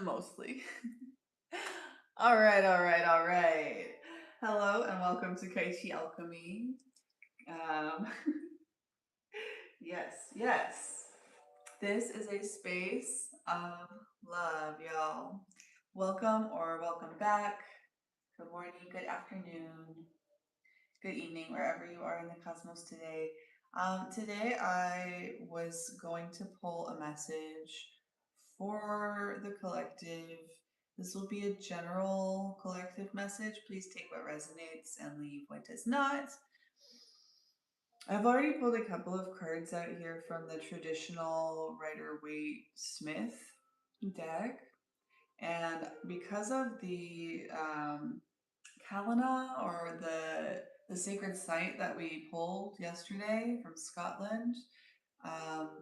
Mostly. All right, all right, all right. Hello and welcome to Kai Chi Alchemy. Um, yes, yes. This is a space of love, y'all. Welcome or welcome back. Good morning, good afternoon, good evening, wherever you are in the cosmos today. Today I was going to pull a message for the collective. This will be a general collective message. Please take what resonates and leave what does not. I've already pulled a couple of cards out here from the traditional Rider-Waite-Smith deck. And because of the Kalina, or the sacred site that we pulled yesterday from Scotland,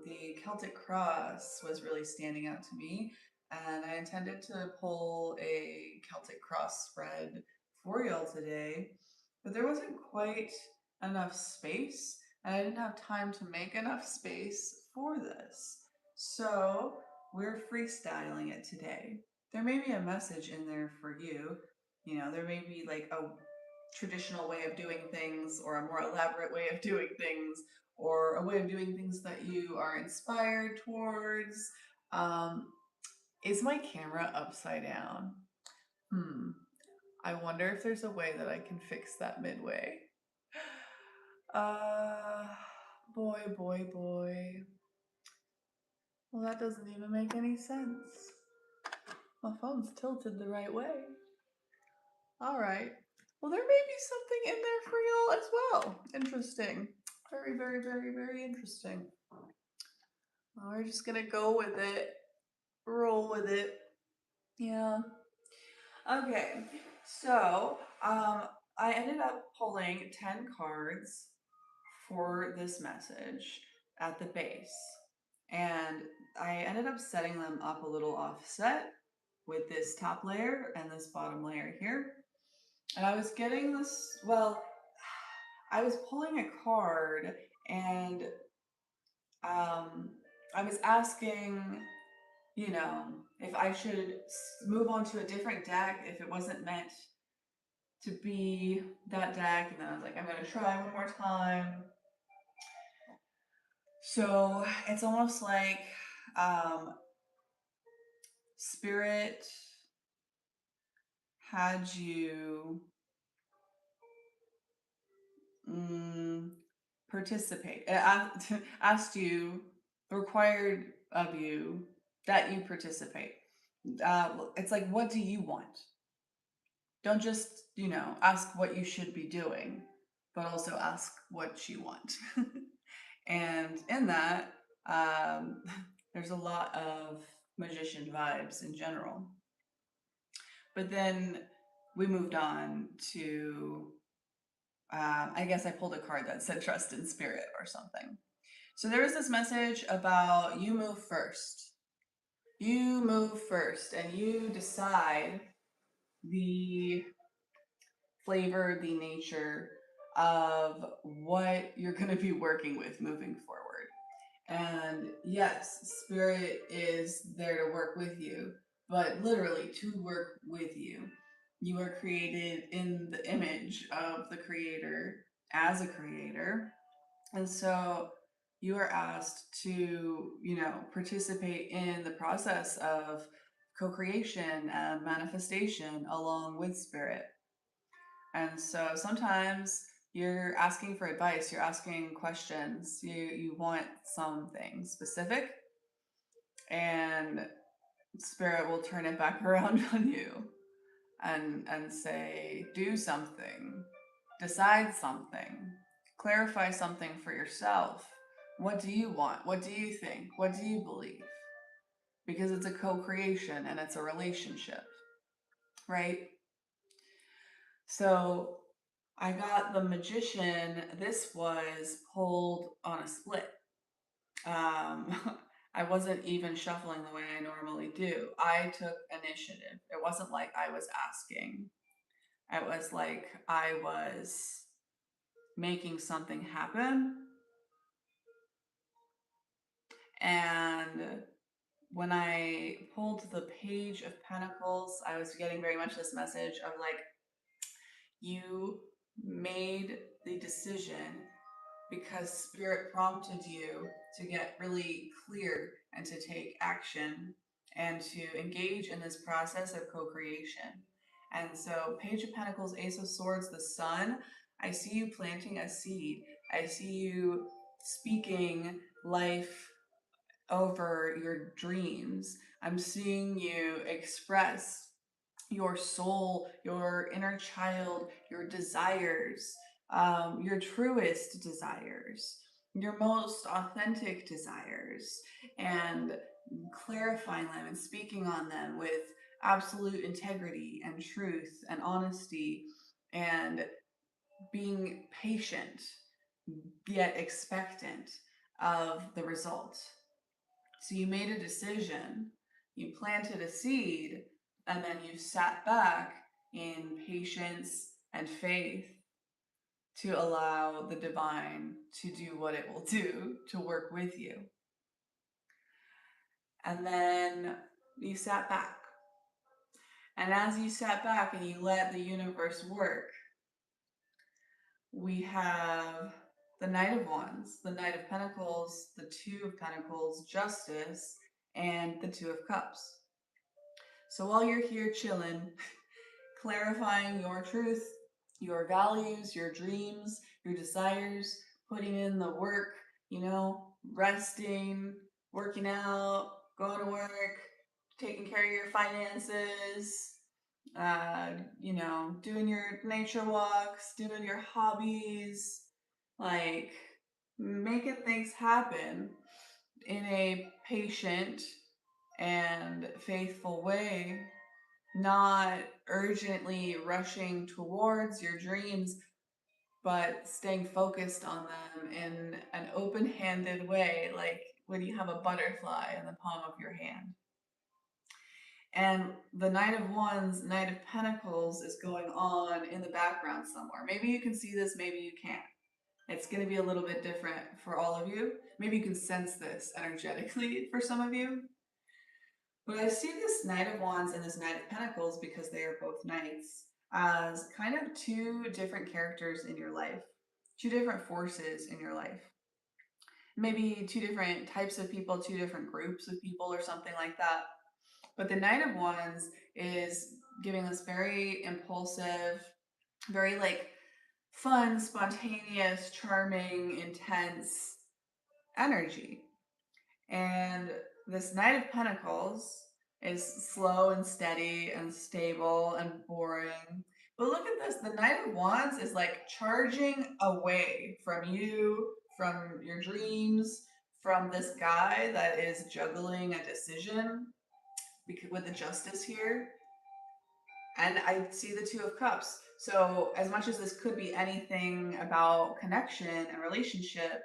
the Celtic cross was really standing out to me, and I intended to pull a Celtic cross spread for y'all today, but there wasn't quite enough space, and I didn't have time to make enough space for this. So we're freestyling it today. There may be a message in there for you. You know, there may be like a traditional way of doing things or a more elaborate way of doing things or a way of doing things that you are inspired towards. Um, is my camera upside down? I wonder if there's a way that I can fix that midway. Uh, boy, boy, boy. Well, that doesn't even make any sense. My phone's tilted the right way. All right. Well, there may be something in there for y'all as well. Interesting. Very, very, very, very interesting. Well, we're just gonna go with it. Roll with it. Yeah. Okay. So, I ended up pulling 10 cards for this message at the base. And I ended up setting them up a little offset with this top layer and this bottom layer here. And I was getting this, well, I was pulling a card and I was asking, you know, if I should move on to a different deck if it wasn't meant to be that deck. And then I was like, I'm going to try one more time. So it's almost like Spirit had you participate, asked you, required of you that you participate. It's like, what do you want? Don't just, ask what you should be doing, but also ask what you want. And in that, there's a lot of magician vibes in general. But then we moved on to, I guess I pulled a card that said trust in spirit or something. So there was this message about you move first. You move first and you decide the flavor, the nature of what you're going to be working with moving forward. And yes, spirit is there to work with you, but literally to work with you. You are created in the image of the creator as a creator. And so you are asked to, participate in the process of co-creation and manifestation along with spirit. And so sometimes you're asking for advice, you're asking questions, you want something specific, and spirit will turn it back around on you and say, do something, decide something, clarify something for yourself. What do you want? What do you think? What do you believe? Because it's a co-creation and it's a relationship, right? So I got the magician. This was pulled on a split. I wasn't even shuffling the way I normally do. I took initiative. It wasn't like I was asking. It was like I was making something happen. And when I pulled the Page of Pentacles, I was getting very much this message of like, you made the decision because Spirit prompted you to get really clear and to take action and to engage in this process of co-creation. And so, Page of Pentacles, Ace of Swords, the Sun, I see you planting a seed. I see you speaking life over your dreams. I'm seeing you express your soul, your inner child, your desires, your truest desires, your most authentic desires, and clarifying them and speaking on them with absolute integrity and truth and honesty, and being patient yet expectant of the result. So you made a decision, you planted a seed, and then you sat back in patience and faith to allow the divine to do what it will do to work with you. And then you sat back. And as you sat back and you let the universe work, we have the Knight of Wands, the Knight of Pentacles, the Two of Pentacles, Justice, and the Two of Cups. So while you're here chilling, clarifying your truth, your values, your dreams, your desires, putting in the work, resting, working out, going to work, taking care of your finances, doing your nature walks, doing your hobbies, like making things happen in a patient and faithful way, not urgently rushing towards your dreams, but staying focused on them in an open-handed way, like when you have a butterfly in the palm of your hand. And the Knight of Wands, Knight of Pentacles is going on in the background somewhere. Maybe you can see this, maybe you can't. It's going to be a little bit different for all of you. Maybe you can sense this energetically for some of you. But I see this Knight of Wands and this Knight of Pentacles, because they are both knights, as kind of two different characters in your life, two different forces in your life. Maybe two different types of people, two different groups of people, or something like that. But the Knight of Wands is giving us very impulsive, very like fun, spontaneous, charming, intense energy. And this Knight of Pentacles is slow and steady and stable and boring. But look at this, the Knight of Wands is like charging away from you, from your dreams, from this guy that is juggling a decision with the Justice here. And I see the Two of Cups. So as much as this could be anything about connection and relationship,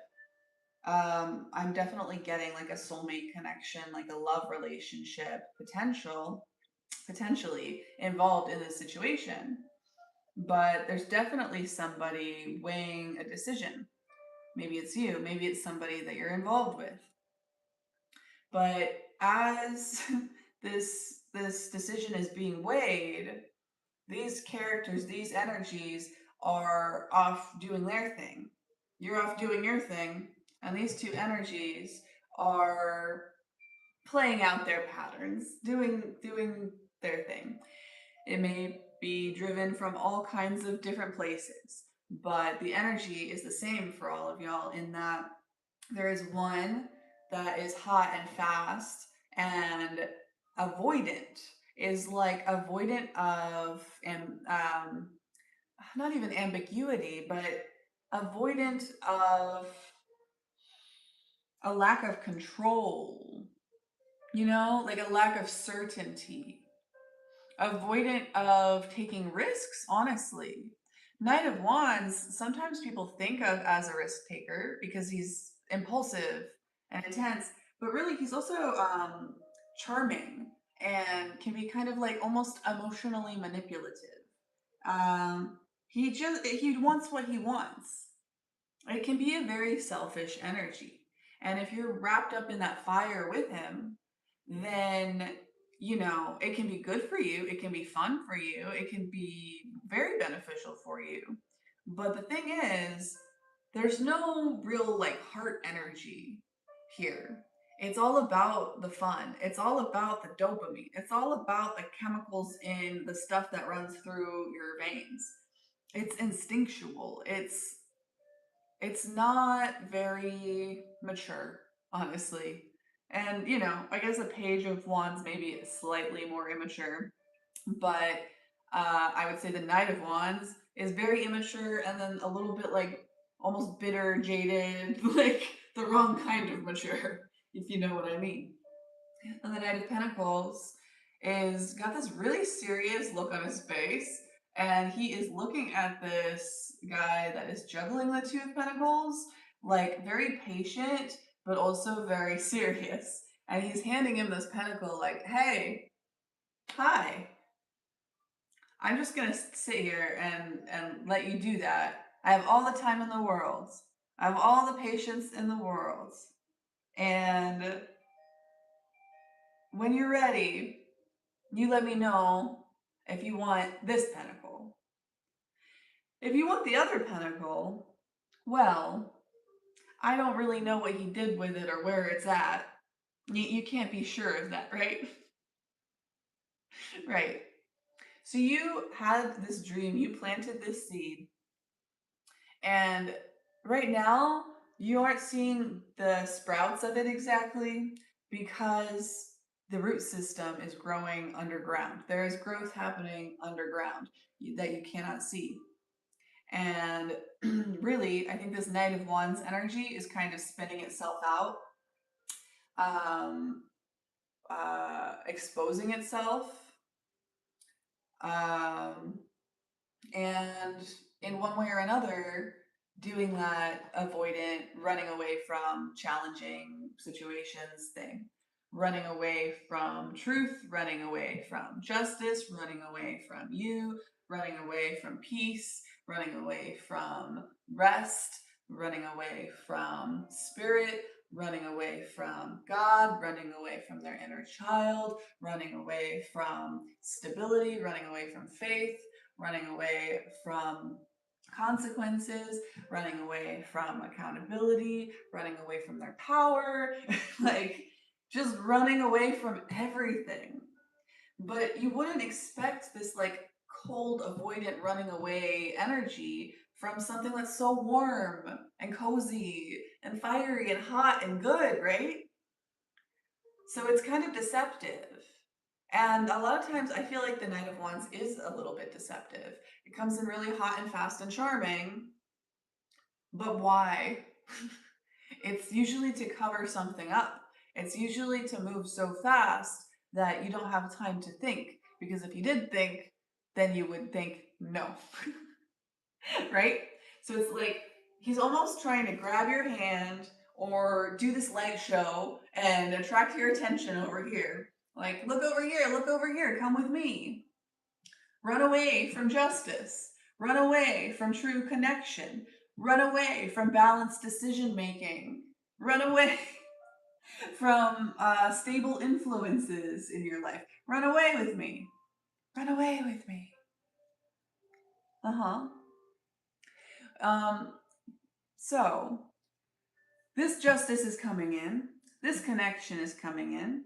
I'm definitely getting like a soulmate connection, like a love relationship potentially involved in this situation. But there's definitely somebody weighing a decision. Maybe it's you, maybe it's somebody that you're involved with. But as this decision is being weighed, these characters, these energies are off doing their thing. You're off doing your thing, and these two energies are playing out their patterns, doing their thing. It may be driven from all kinds of different places, but the energy is the same for all of y'all, in that there is one that is hot and fast and avoidant, is like avoidant of, and not even ambiguity, but avoidant of a lack of control, like a lack of certainty, avoidant of taking risks, honestly. Knight of Wands, sometimes people think of as a risk taker because he's impulsive and intense, but really he's also charming and can be kind of like almost emotionally manipulative. He wants what he wants. It can be a very selfish energy. And if you're wrapped up in that fire with him, then, you know, it can be good for you, it can be fun for you, it can be very beneficial for you. But the thing is, there's no real like heart energy here. It's all about the fun. It's all about the dopamine. It's all about the chemicals in the stuff that runs through your veins. It's instinctual. It's not very mature, honestly. And, you know, I guess a page of wands maybe is slightly more immature, but I would say the Knight of Wands is very immature and then a little bit like almost bitter, jaded, like the wrong kind of mature, if you know what I mean. And the Knight of Pentacles is got this really serious look on his face, and he is looking at this guy that is juggling the Two of Pentacles, like very patient, but also very serious. And he's handing him this pentacle, like, hey, hi, I'm just gonna sit here and let you do that. I have all the time in the world. I have all the patience in the world. And when you're ready, you let me know if you want this pentacle. If you want the other pentacle, well, I don't really know what he did with it or where it's at. You can't be sure of that, right? Right. So you had this dream, you planted this seed, and right now you aren't seeing the sprouts of it exactly because the root system is growing underground. There is growth happening underground that you cannot see. And really, I think this Knight of Wands energy is kind of spinning itself out, um, exposing itself, um, and in one way or another, doing that avoidant, running away from challenging situations thing, running away from truth, running away from justice, running away from you, running away from peace, running away from rest, running away from spirit, running away from God, running away from their inner child, running away from stability, running away from faith, running away from consequences, running away from accountability, running away from their power, like just running away from everything. But you wouldn't expect this like cold, avoidant, running away energy from something that's so warm and cozy and fiery and hot and good, right? So it's kind of deceptive. And a lot of times I feel like the Knight of Wands is a little bit deceptive. It comes in really hot and fast and charming, but why? It's usually to cover something up. It's usually to move so fast that you don't have time to think. Because if you did think, then you would think no. Right? So it's like he's almost trying to grab your hand or do this leg show and attract your attention over here. Like, look over here, come with me. Run away from justice. Run away from true connection. Run away from balanced decision making. Run away from stable influences in your life. Run away with me. Run away with me. Uh huh. Um, so, this justice is coming in. This connection is coming in.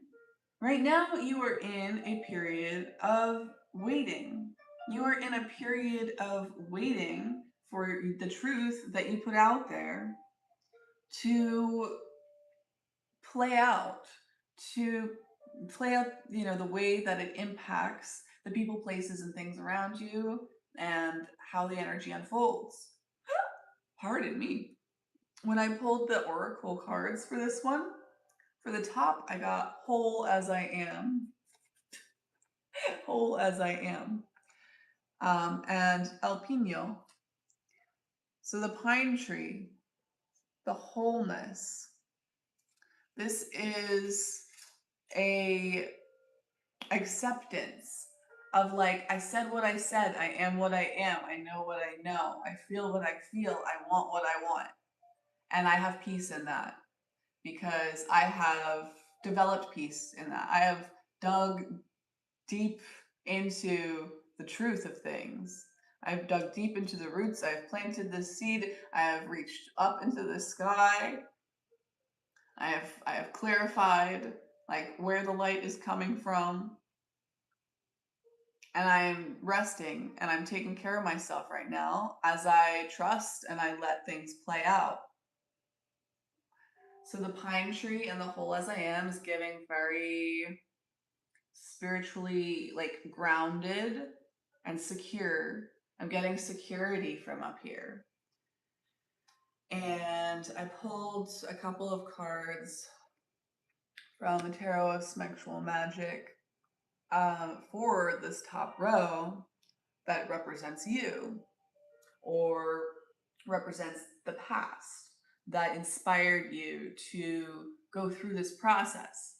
Right now, you are in a period of waiting. You are in a period of waiting for the truth that you put out there to play out, to play out, you know, the way that it impacts the people, places, and things around you and how the energy unfolds. Pardon me. When I pulled the oracle cards for this one, for the top, I got whole as I am. Whole as I am. And El Pino. So the pine tree, the wholeness. This is a acceptance of like, I said what I said, I am what I am, I know what I know, I feel what I feel, I want. And I have peace in that because I have developed peace in that. I have dug deep into the truth of things. I've dug deep into the roots. I've planted the seed. I have reached up into the sky. I have clarified like where the light is coming from. And I'm resting and I'm taking care of myself right now as I trust and I let things play out. So the pine tree and the whole as I am is giving very spiritually like grounded and secure. I'm getting security from up here. And I pulled a couple of cards from the Tarot of Sexual Magic for this top row that represents you or represents the past that inspired you to go through this process.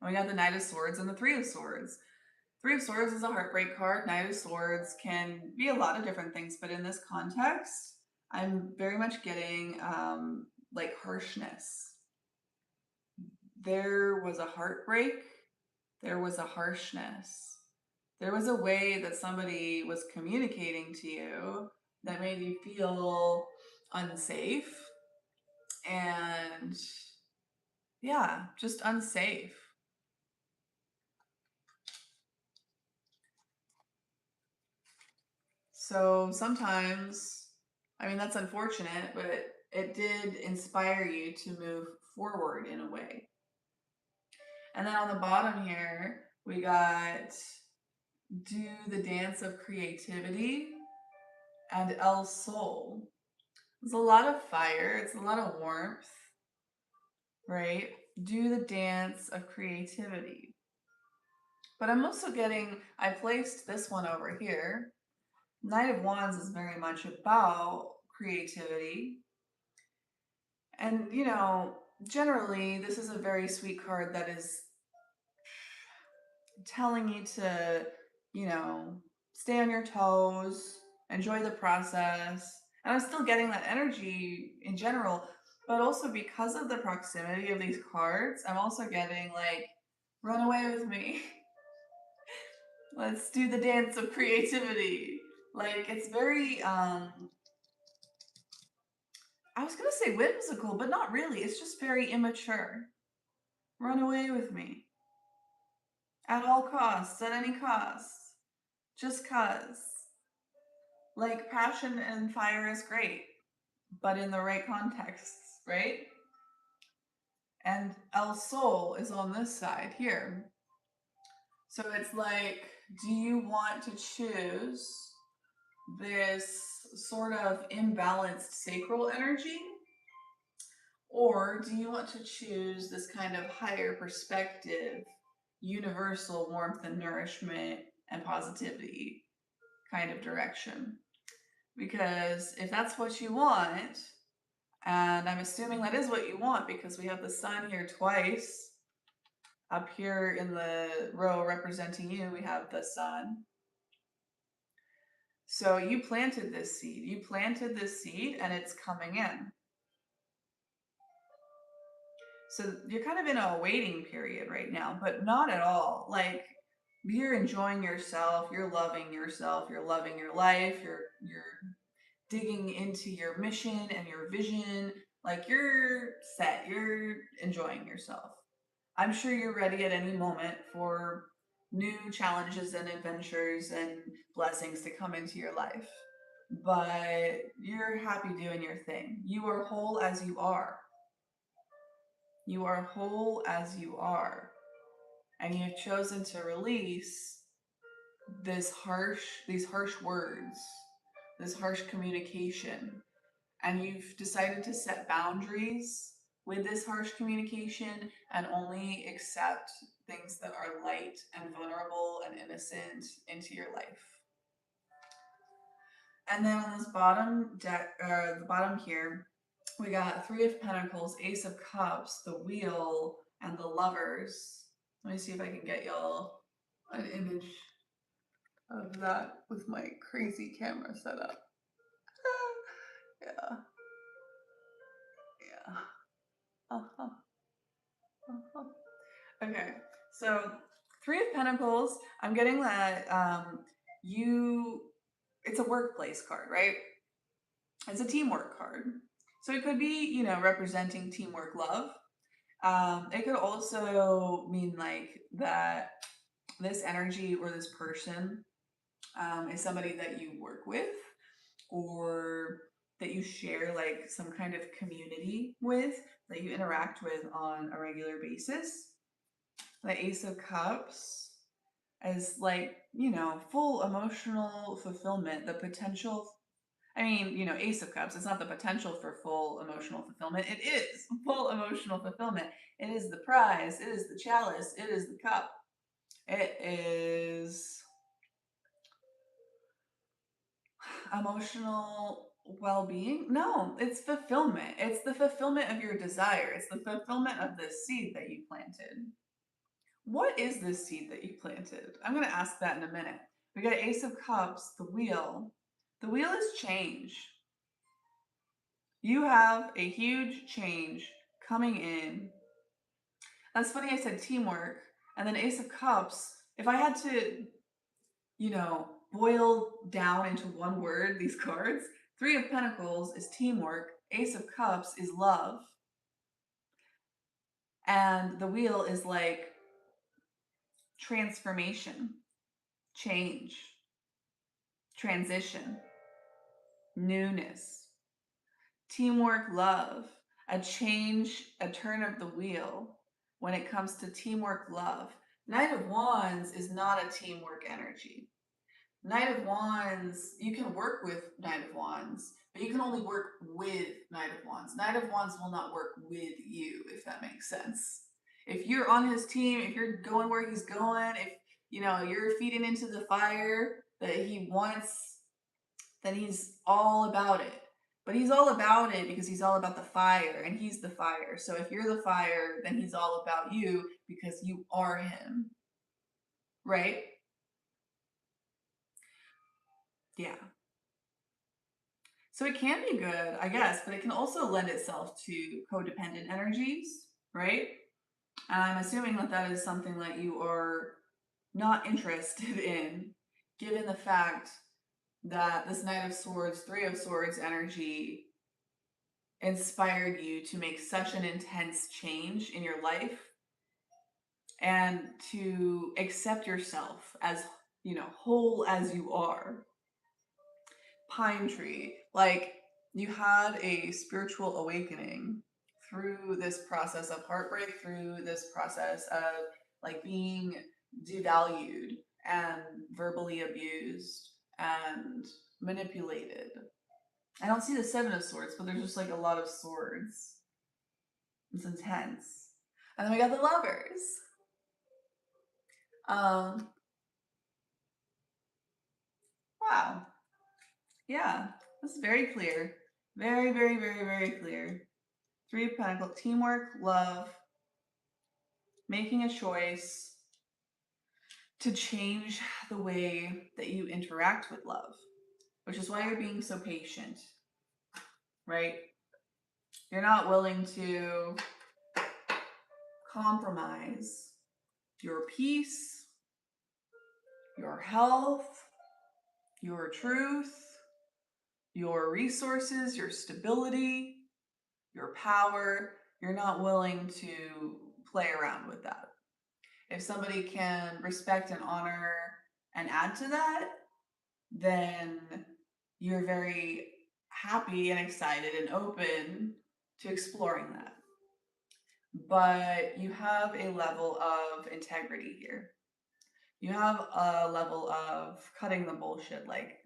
And we got the Knight of Swords and the Three of Swords. Three of Swords is a heartbreak card. Knight of Swords can be a lot of different things, but in this context, I'm very much getting like harshness. There was a heartbreak. There was a harshness. There was a way that somebody was communicating to you that made you feel unsafe and yeah, just unsafe. So sometimes, I mean, that's unfortunate, but it did inspire you to move forward in a way. And then on the bottom here, we got do the dance of creativity and El Sol. It's a lot of fire, it's a lot of warmth, right? Do the dance of creativity. But I'm also getting, I placed this one over here. Knight of Wands is very much about creativity. And, you know, generally, this is a very sweet card that is telling you to, you know, stay on your toes, enjoy the process. And I'm still getting that energy in general, but also because of the proximity of these cards, I'm also getting like, run away with me. Let's do the dance of creativity. Like it's very I was gonna say whimsical, but not really. It's just very immature. Run away with me. At all costs, at any cost. Just cause. Like passion and fire is great, but in the right contexts, right? And El Sol is on this side here. So it's like, do you want to choose this sort of imbalanced sacral energy? Or do you want to choose this kind of higher perspective, universal warmth and nourishment and positivity kind of direction? Because if that's what you want, and I'm assuming that is what you want because we have the sun here twice. Up here in the row representing you, we have the sun. So you planted this seed. You planted this seed and it's coming in. So you're kind of in a waiting period right now, but not at all. Like you're enjoying yourself, you're loving yourself, you're loving your life, you're digging into your mission and your vision. Like you're set, you're enjoying yourself. I'm sure you're ready at any moment for new challenges and adventures and blessings to come into your life. But you're happy doing your thing. You are whole as you are. You are whole as you are. And you've chosen to release these harsh words, this harsh communication. And you've decided to set boundaries with this harsh communication and only accept things that are light and vulnerable and innocent into your life. And then on this bottom deck, the bottom here, we got Three of Pentacles, Ace of Cups, the Wheel, and the Lovers. Let me see if I can get y'all an image of that with my crazy camera setup. Yeah. Yeah. Uh-huh. Uh-huh. Okay, so Three of Pentacles, I'm getting that it's a workplace card, right? It's a teamwork card. So it could be, representing teamwork love. It could also mean like that this energy or this person is somebody that you work with or that you share like some kind of community with, that you interact with on a regular basis. The Ace of Cups is like, full emotional fulfillment, the potential. I mean, Ace of Cups, it's not the potential for full emotional fulfillment. It is full emotional fulfillment. It is the prize. It is the chalice. It is the cup. It is emotional well-being. No, it's fulfillment. It's the fulfillment of your desire. It's the fulfillment of the seed that you planted. What is this seed that you planted? I'm going to ask that in a minute. We got Ace of Cups, the wheel. The wheel is change. You have a huge change coming in. That's funny, I said teamwork. And then Ace of Cups, if I had to, boil down into one word these cards, Three of Pentacles is teamwork, Ace of Cups is love, and the wheel is like transformation, change, transition, newness, teamwork, love, a change, a turn of the wheel when it comes to teamwork, love. Knight of Wands is not a teamwork energy. Knight of Wands, you can work with Knight of Wands, but you can only work with Knight of Wands. Knight of Wands will not work with you, if that makes sense. If you're on his team, if you're going where he's going, if you're feeding into the fire that he wants, then he's all about it. But he's all about it because he's all about the fire, and he's the fire. So if you're the fire, then he's all about you because you are him. Right? Yeah. So it can be good, I guess, but it can also lend itself to codependent energies, right? And I'm assuming that that is something that you are not interested in, given the fact that this Knight of Swords, Three of Swords energy inspired you to make such an intense change in your life and to accept yourself as, whole as you are. Pine tree, like you had a spiritual awakening through this process of heartbreak, through this process of like being devalued and verbally abused and manipulated. I don't see the Seven of Swords, but there's just like a lot of swords. It's intense. And then we got the Lovers. Wow. Yeah, this is very clear. Very, very, very, very clear. Three of Pentacles, teamwork, love, making a choice to change the way that you interact with love, which is why you're being so patient, right? You're not willing to compromise your peace, your health, your truth, your resources, your stability, your power. You're not willing to play around with that. If somebody can respect and honor and add to that, then you're very happy and excited and open to exploring that. But you have a level of integrity here. You have a level of cutting the bullshit. Like,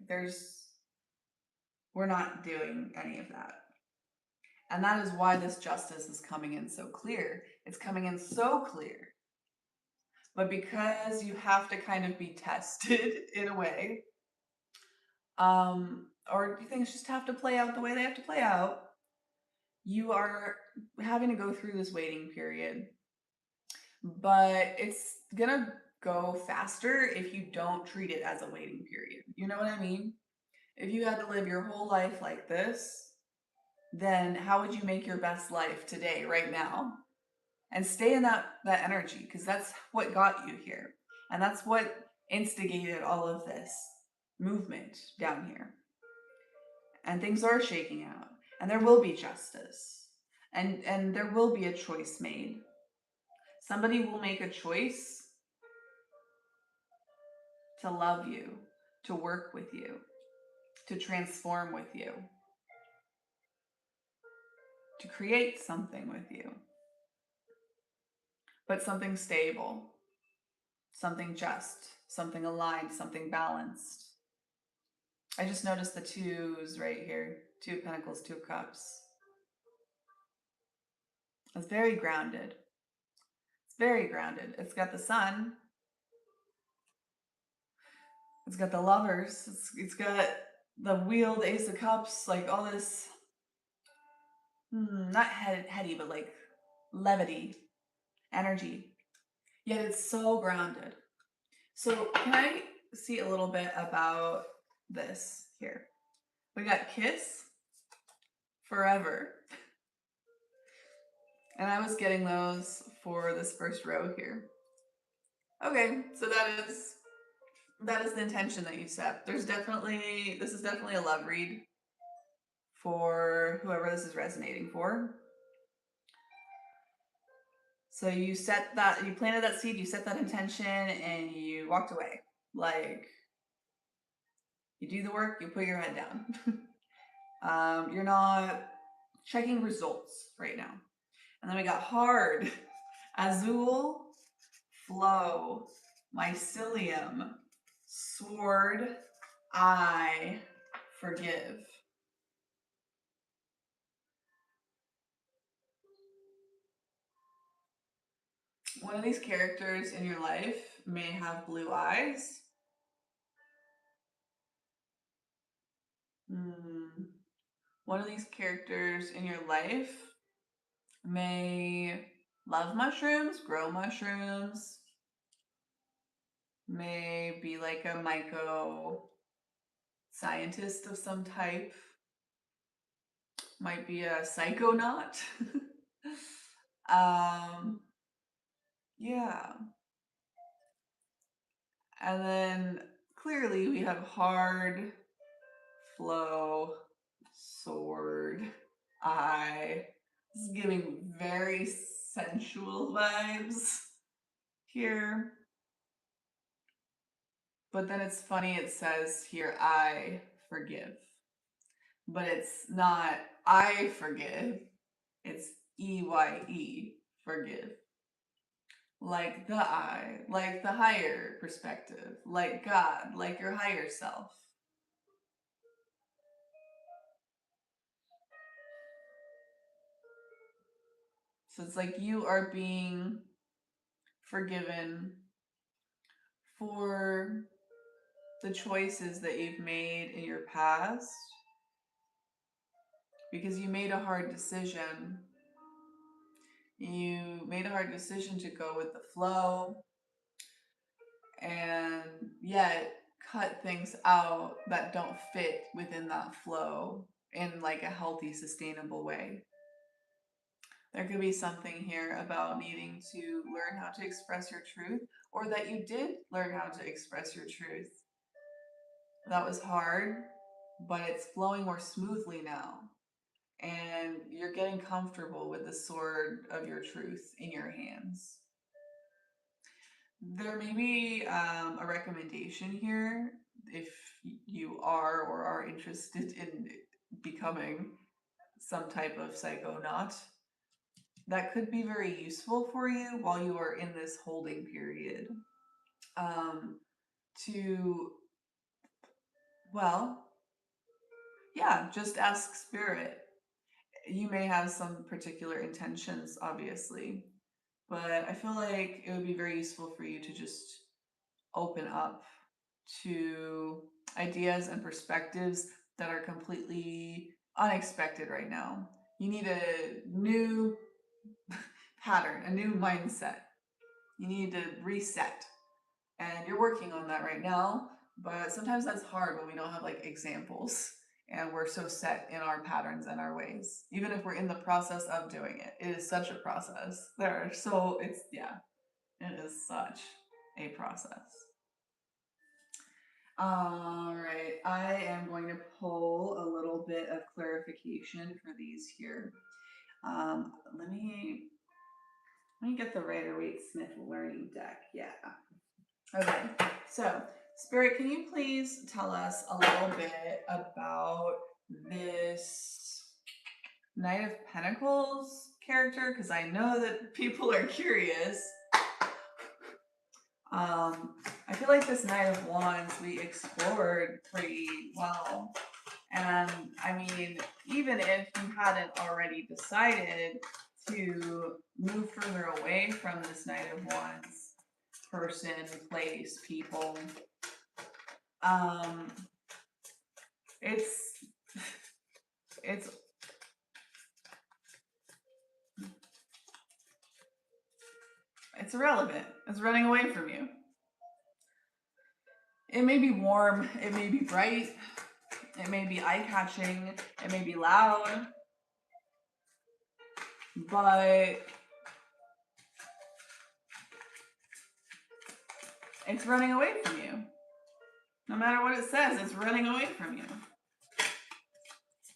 we're not doing any of that. And that is why this justice is coming in so clear. It's coming in so clear. But because you have to kind of be tested in a way, or things just have to play out the way they have to play out, you are having to go through this waiting period. But it's gonna go faster if you don't treat it as a waiting period. You know what I mean? If you had to live your whole life like this, then how would you make your best life today, right now? and stay in that energy, because that's what got you here. And that's what instigated all of this movement down here. And things are shaking out, and there will be justice, and there will be a choice made. Somebody will make a choice to love you, to work with you, to transform with you, to create something with you, but something stable, something just, something aligned, something balanced. I just noticed the twos right here. 2 of Pentacles, 2 of Cups. It's very grounded. It's very grounded. It's got the Sun. It's got the Lovers. It's got the Wheel, the Ace of Cups, like all this, not heady, but like levity, energy. Yet it's so grounded. So can I see a little bit about this here? We got Kiss, Forever. And I was getting those for this first row here. Okay, so that is the intention that you set. This is definitely a love read for whoever this is resonating for. So you planted that seed, you set that intention, and you walked away. Like, you do the work, you put your head down. You're not checking results right now. And then we got Hard, Azul, Flow, Mycelium, Sword, I Forgive. One of these characters in your life may have blue eyes. One of these characters in your life may love mushrooms, grow mushrooms, may be like a myco scientist of some type, might be a psychonaut. Yeah. And then clearly we have Hard, Flow, Sword, I. This is giving very sensual vibes here. But then it's funny, it says here, I forgive. But it's not I forgive, it's EYE, forgive. Like the I, like the higher perspective, like God, like your higher self. So it's like you are being forgiven for the choices that you've made in your past, because you made a hard decision. You made a hard decision to go with the flow, and yet cut things out that don't fit within that flow in like a healthy, sustainable way. There could be something here about needing to learn how to express your truth, or that you did learn how to express your truth. That was hard, but it's flowing more smoothly now. And you're getting comfortable with the sword of your truth in your hands. There may be a recommendation here if you are or are interested in becoming some type of psychonaut. That could be very useful for you while you are in this holding period. Just ask Spirit. You may have some particular intentions, obviously, but I feel like it would be very useful for you to just open up to ideas and perspectives that are completely unexpected right now. You need a new pattern, a new mindset. You need to reset. And you're working on that right now, but sometimes that's hard when we don't have like examples and we're so set in our patterns and our ways. Even if we're in the process of doing it, it is such a process. It is such a process. All right, I am going to pull a little bit of clarification for these here. Let me get the Rider-Waite-Smith Learning Deck. Yeah. Okay. So, Spirit, can you please tell us a little bit about this Knight of Pentacles character? Because I know that people are curious. I feel like this Knight of Wands we explored pretty well. And I mean, even if you hadn't already decided to move further away from this Knight of Wands person, place, people, it's irrelevant. It's running away from you. It may be warm, it may be bright, it may be eye-catching, it may be loud, but it's running away from you. No matter what it says, it's running away from you.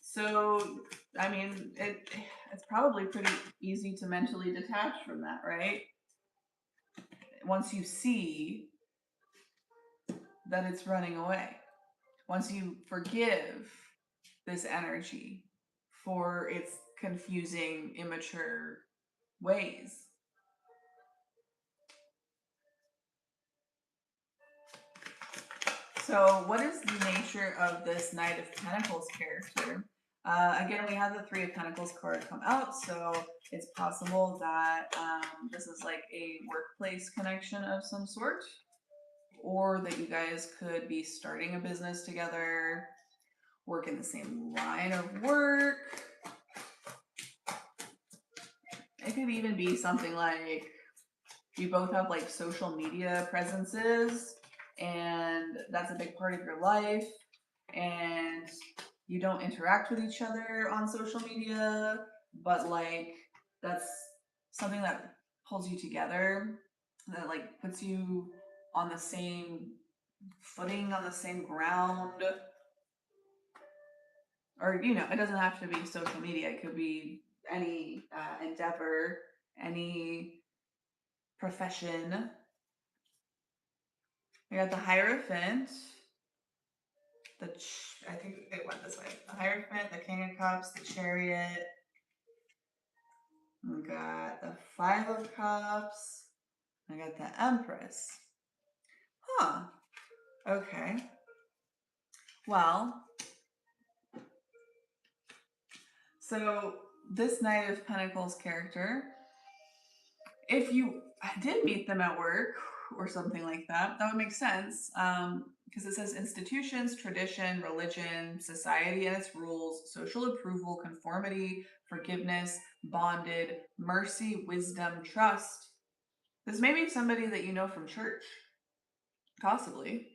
So, I mean, it's probably pretty easy to mentally detach from that, right? Once you see that it's running away. Once you forgive this energy for its confusing, immature ways. So what is the nature of this Knight of Pentacles character? Again, we have the Three of Pentacles card come out, so it's possible that this is like a workplace connection of some sort, or that you guys could be starting a business together, work in the same line of work. It could even be something like you both have like social media presences, and that's a big part of your life, and you don't interact with each other on social media, but like that's something that pulls you together, that like puts you on the same footing, on the same ground. Or, you know, it doesn't have to be social media. It could be any endeavor, any profession. We got the Hierophant. I think it went this way. The Hierophant, the King of Cups, the Chariot. We got the Five of Cups. I got the Empress. Huh. Okay. Well, so this Knight of Pentacles character, if you did meet them at work or something like that, that would make sense. Because it says institutions, tradition, religion, society and its rules, social approval, conformity, forgiveness, bonded, mercy, wisdom, trust. This may be somebody that you know from church, possibly.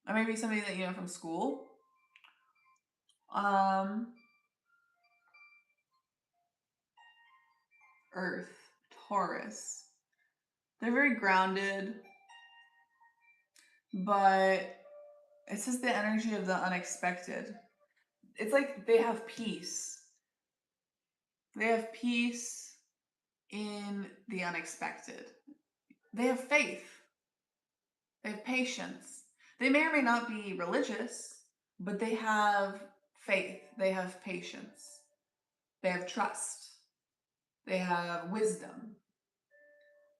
Or maybe somebody that you know from school. Earth, Taurus. They're very grounded, but it says the energy of the unexpected. It's like they have peace. They have peace in the unexpected. They have faith. They have patience. They may or may not be religious, but they have faith. They have patience. They have trust. They have wisdom.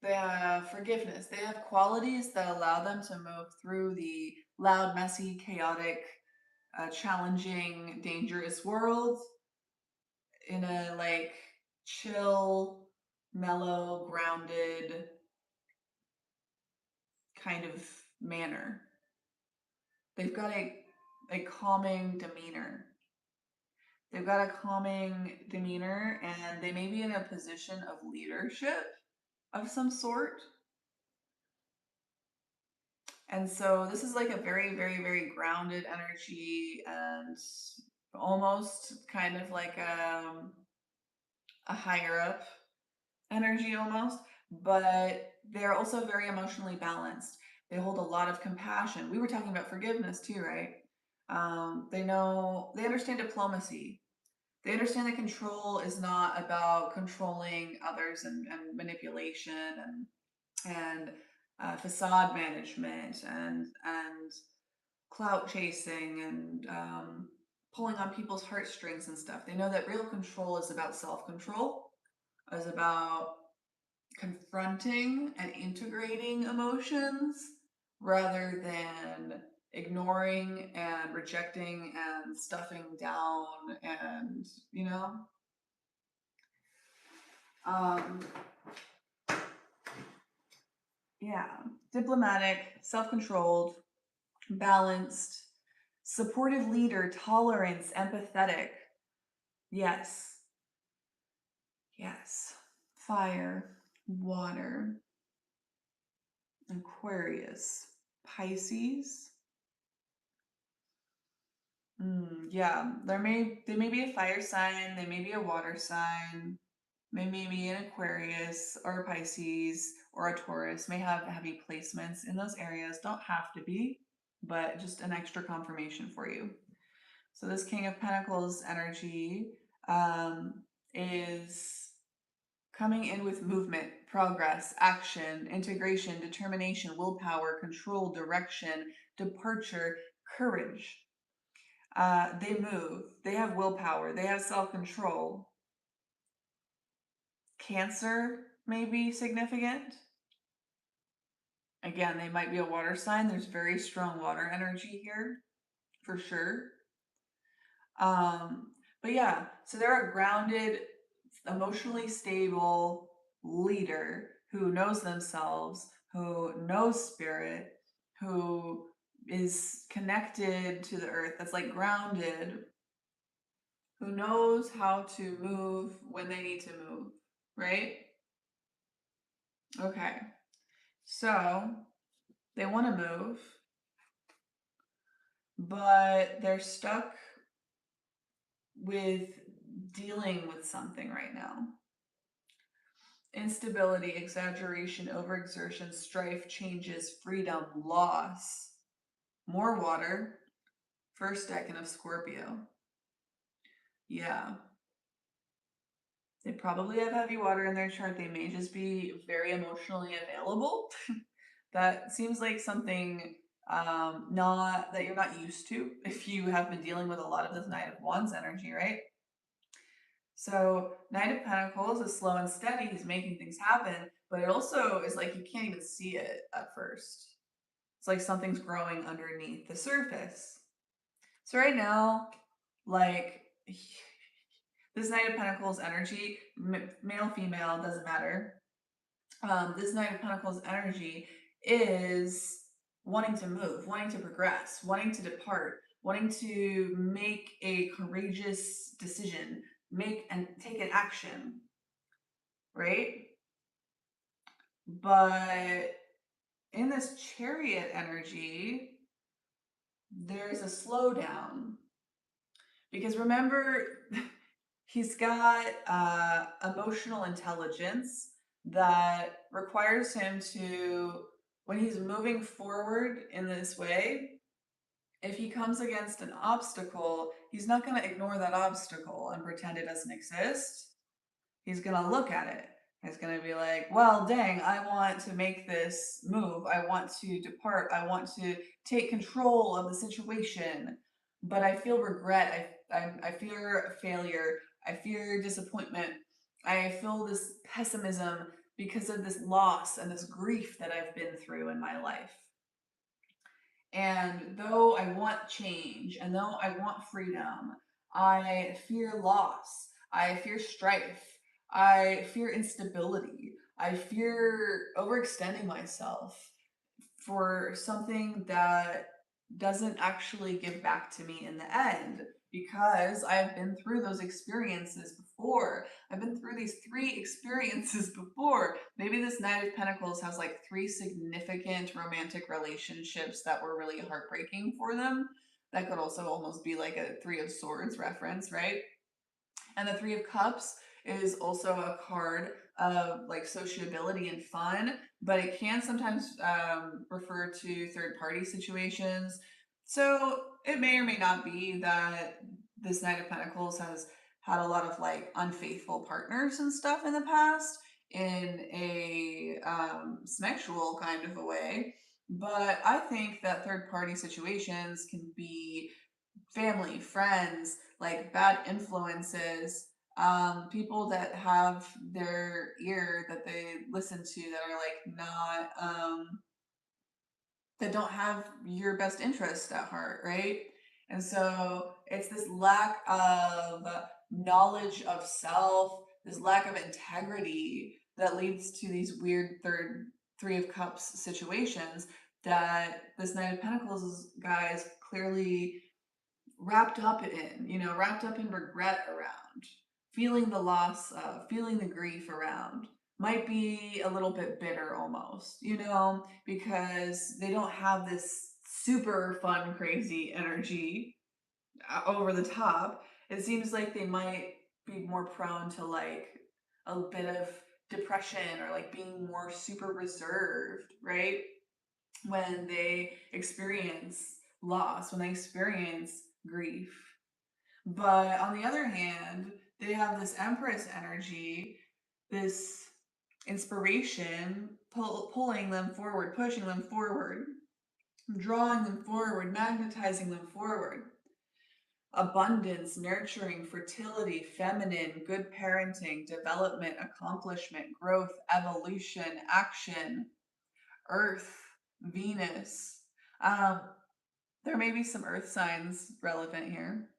They have forgiveness. They have qualities that allow them to move through the loud, messy, chaotic, challenging, dangerous world in a like chill, mellow, grounded kind of manner. They've got a calming demeanor. They've got a calming demeanor, and they may be in a position of leadership of some sort. And so this is like a very, very, very grounded energy, and almost kind of like a higher up energy almost, but they're also very emotionally balanced. They hold a lot of compassion. We were talking about forgiveness too, right? They understand diplomacy. They understand that control is not about controlling others and manipulation and facade management and clout chasing and pulling on people's heartstrings and stuff. They know that real control is about self-control, is about confronting and integrating emotions rather than ignoring and rejecting and stuffing down and, you know? Um, yeah, diplomatic, self-controlled, balanced, supportive leader, tolerance, empathetic. Yes. Yes. Fire, water, Aquarius, Pisces. Yeah, they may be a fire sign, they may be a water sign, they may be an Aquarius or a Pisces or a Taurus, may have heavy placements in those areas. Don't have to be, but just an extra confirmation for you. So this King of Pentacles energy is coming in with movement, progress, action, integration, determination, willpower, control, direction, departure, courage. They move, they have willpower, they have self-control. Cancer may be significant. Again, they might be a water sign. There's very strong water energy here, for sure. But yeah, so they're a grounded, emotionally stable leader who knows themselves, who knows spirit, who is connected to the earth, that's like grounded, who knows how to move when they need to move, right? Okay, so they want to move, but they're stuck with dealing with something right now. Instability, exaggeration, overexertion, strife, changes, freedom, loss. More water. First decan of Scorpio. Yeah. They probably have heavy water in their chart. They may just be very emotionally available. That seems like something not that you're not used to if you have been dealing with a lot of this Knight of Wands energy, right? So Knight of Pentacles is slow and steady. He's making things happen, but it also is like you can't even see it at first. It's like something's growing underneath the surface. So right now, like this Knight of Pentacles energy, male, female, doesn't matter. This Knight of Pentacles energy is wanting to move, wanting to progress, wanting to depart, wanting to make a courageous decision, make and take an action, right? But in this Chariot energy, there's a slowdown. Because remember, he's got emotional intelligence that requires him to, when he's moving forward in this way, if he comes against an obstacle, he's not going to ignore that obstacle and pretend it doesn't exist. He's going to look at it. He's going to be like, well, dang, I want to make this move. I want to depart. I want to take control of the situation. But I feel regret. I fear failure. I fear disappointment. I feel this pessimism because of this loss and this grief that I've been through in my life. And though I want change and though I want freedom, I fear loss. I fear strife. I fear instability. I fear overextending myself for something that doesn't actually give back to me in the end because I've been through those experiences before. I've been through these 3 experiences before. Maybe this Knight of Pentacles has like 3 significant romantic relationships that were really heartbreaking for them. That could also almost be like a Three of Swords reference, right? And the Three of Cups is also a card of like sociability and fun, but it can sometimes refer to third party situations. So it may or may not be that this Knight of Pentacles has had a lot of like unfaithful partners and stuff in the past in a sexual kind of a way. But I think that third party situations can be family, friends, like bad influences, people that have their ear that they listen to that are like not, that don't have your best interest at heart, right? And so it's this lack of knowledge of self, this lack of integrity that leads to these weird Three of Cups situations that this Knight of Pentacles guy is clearly wrapped up in, wrapped up in regret around, feeling the loss of, feeling the grief around, might be a little bit bitter almost, because they don't have this super fun, crazy energy over the top. It seems like they might be more prone to like a bit of depression or like being more super reserved, right? When they experience loss, when they experience grief. But on the other hand, they have this Empress energy, this inspiration pulling them forward, pushing them forward, drawing them forward, magnetizing them forward. Abundance, nurturing, fertility, feminine, good parenting, development, accomplishment, growth, evolution, action, Earth, Venus. Um, there may be some Earth signs relevant here.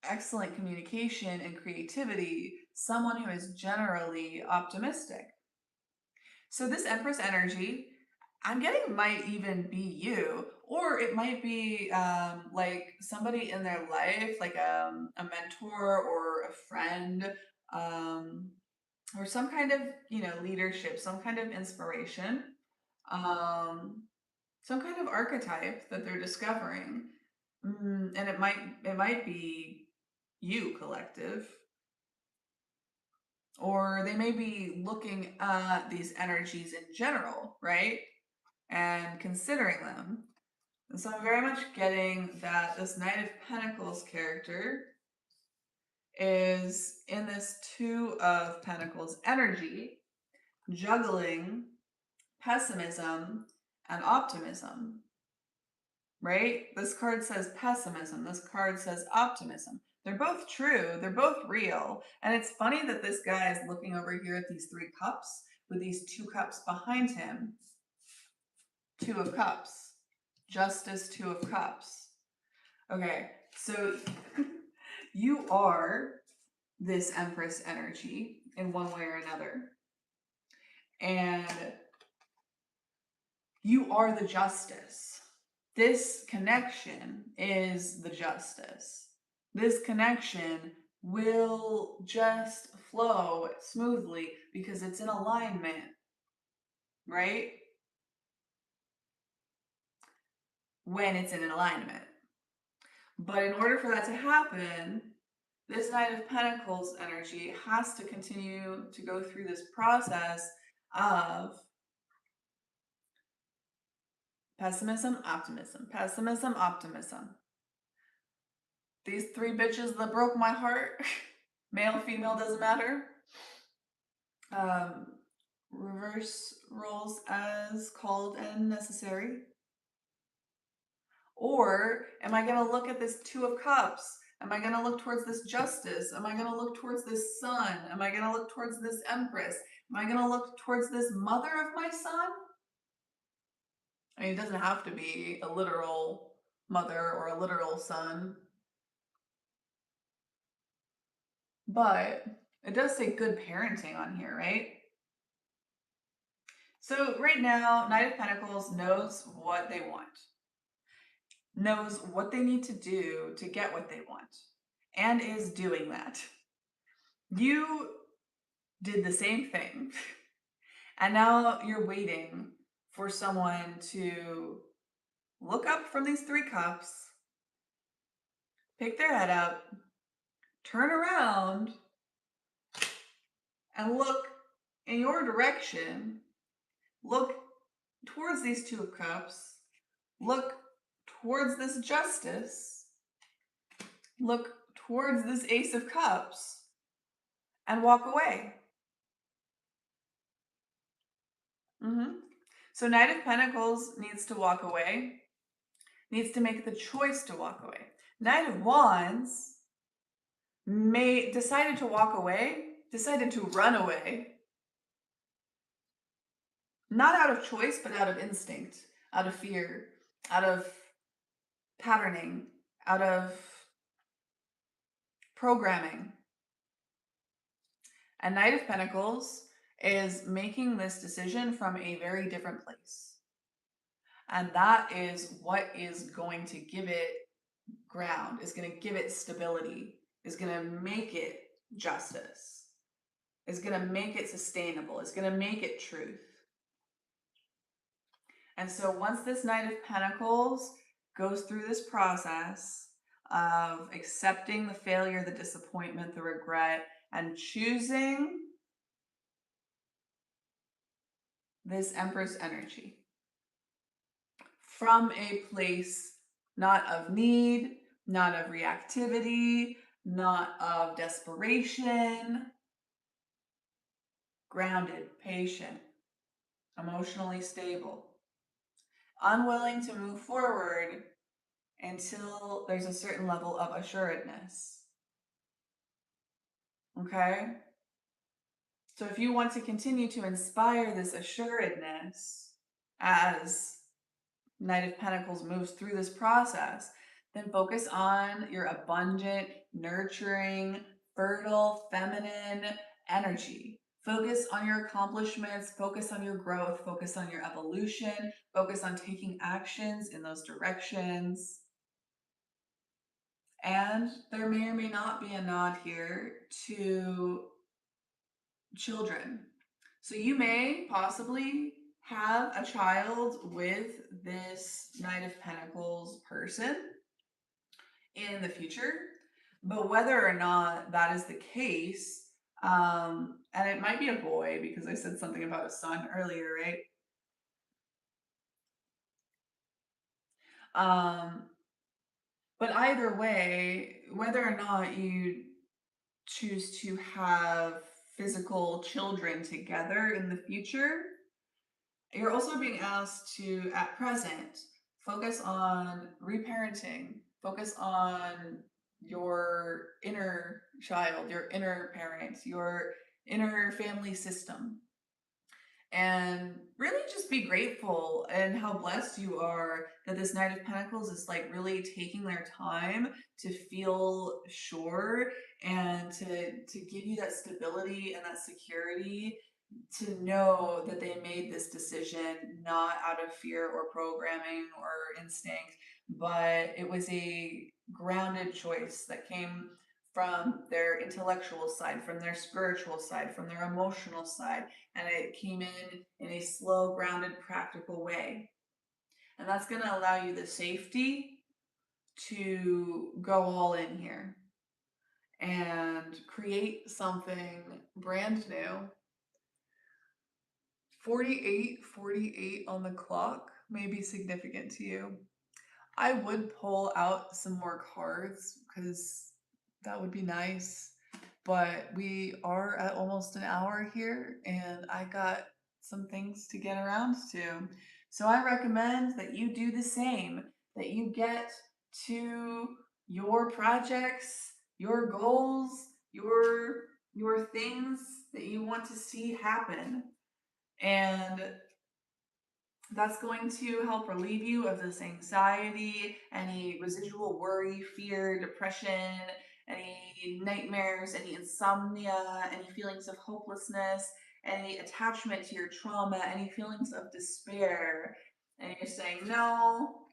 Excellent communication and creativity, someone who is generally optimistic. So, this Empress energy, I'm getting might even be you, or it might be like somebody in their life, like a mentor or a friend, um, or some kind of leadership, some kind of inspiration, um, some kind of archetype that they're discovering. And it might be you, collective, or they may be looking at these energies in general, right, and considering them. And so I'm very much getting that this Knight of Pentacles character is in this Two of Pentacles energy, juggling pessimism and optimism, right? This card says pessimism, this card says optimism. They're both true, they're both real. And it's funny that this guy is looking over here at these three cups with these two cups behind him. Two of Cups, Justice, Two of Cups. Okay, so you are this Empress energy in one way or another. And you are the Justice. This connection is the Justice. This connection will just flow smoothly because it's in alignment, right? When it's in alignment. But in order for that to happen, this Knight of Pentacles energy has to continue to go through this process of pessimism, optimism, pessimism, optimism. These three bitches that broke my heart, male, female, doesn't matter. Reverse roles as called and necessary. Or am I going to look at this Two of Cups? Am I going to look towards this Justice? Am I going to look towards this Sun? Am I going to look towards this Empress? Am I going to look towards this mother of my son? I mean, it doesn't have to be a literal mother or a literal son, but it does say good parenting on here, right? So right now, Knight of Pentacles knows what they want, knows what they need to do to get what they want, and is doing that. You did the same thing, and now you're waiting for someone to look up from these 3 cups, pick their head up, turn around, and look in your direction. Look towards these 2 cups. Look towards this justice. Look towards this Ace of Cups and walk away. So Knight of Pentacles needs to walk away, needs to make the choice to walk away. Knight of Wands decided to walk away, decided to run away, not out of choice, but out of instinct, out of fear, out of patterning, out of programming. And Knight of Pentacles is making this decision from a very different place. And that is what is going to give it ground, is going to give it stability, is going to make it justice, is going to make it sustainable, is going to make it truth. And so once this Knight of Pentacles goes through this process of accepting the failure, the disappointment, the regret, and choosing this Empress energy from a place not of need, not of reactivity, not of desperation, grounded, patient, emotionally stable, unwilling to move forward until there's a certain level of assuredness. Okay? So if you want to continue to inspire this assuredness as Knight of Pentacles moves through this process, then focus on your abundant, nurturing, fertile, feminine energy. Focus on your accomplishments, focus on your growth, focus on your evolution, focus on taking actions in those directions. And there may or may not be a nod here to children. So you may possibly have a child with this Knight of Pentacles person in the future, but whether or not that is the case, and it might be a boy because I said something about a son earlier, right? But either way, whether or not you choose to have physical children together in the future, you're also being asked to, at present, focus on reparenting, focus on your inner child, your inner parent, your inner family system. And really just be grateful and how blessed you are that this Knight of Pentacles is like really taking their time to feel sure and to give you that stability and that security to know that they made this decision not out of fear or programming or instinct, but it was a grounded choice that came from their intellectual side, from their spiritual side, from their emotional side, and it came in a slow, grounded, practical way. And that's going to allow you the safety to go all in here and create something brand new. 48 on the clock may be significant to you. I would pull out some more cards because that would be nice, but we are at almost an hour here and I got some things to get around to. So I recommend that you do the same, that you get to your projects, your goals, your things that you want to see happen. And that's going to help relieve you of this anxiety, any residual worry, fear, depression, any nightmares, any insomnia, any feelings of hopelessness, any attachment to your trauma, any feelings of despair. And you're saying, no,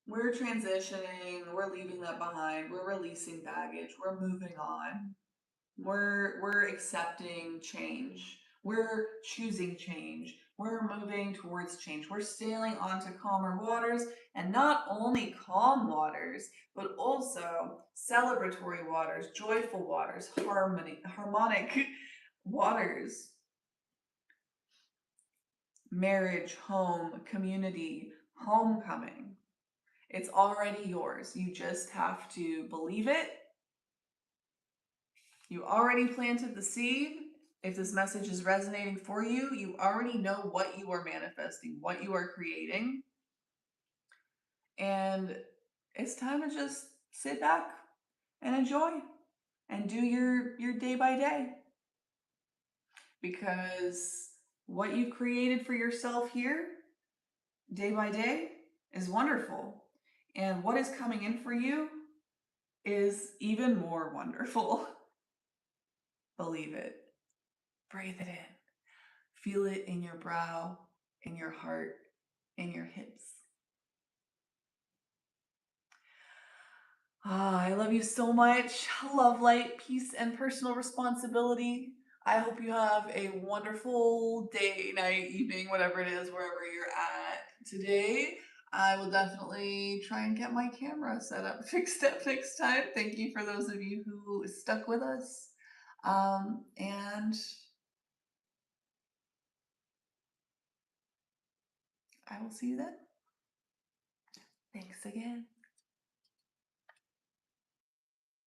we're transitioning, we're leaving that behind, we're releasing baggage, we're moving on. We're accepting change. We're choosing change. We're moving towards change. We're sailing onto calmer waters, and not only calm waters, but also celebratory waters, joyful waters, harmonic waters. Marriage, home, community, homecoming. It's already yours. You just have to believe it. You already planted the seed. If this message is resonating for you, you already know what you are manifesting, what you are creating. And it's time to just sit back and enjoy and do your day by day. Because what you've created for yourself here, day by day, is wonderful. And what is coming in for you is even more wonderful. Believe it. Breathe it in. Feel it in your brow, in your heart, in your hips. I love you so much. Love, light, peace, and personal responsibility. I hope you have a wonderful day, night, evening, whatever it is, wherever you're at today. I will definitely try and get my camera set up, fixed up next time. Thank you for those of you who stuck with us. And I will see you then. Thanks again.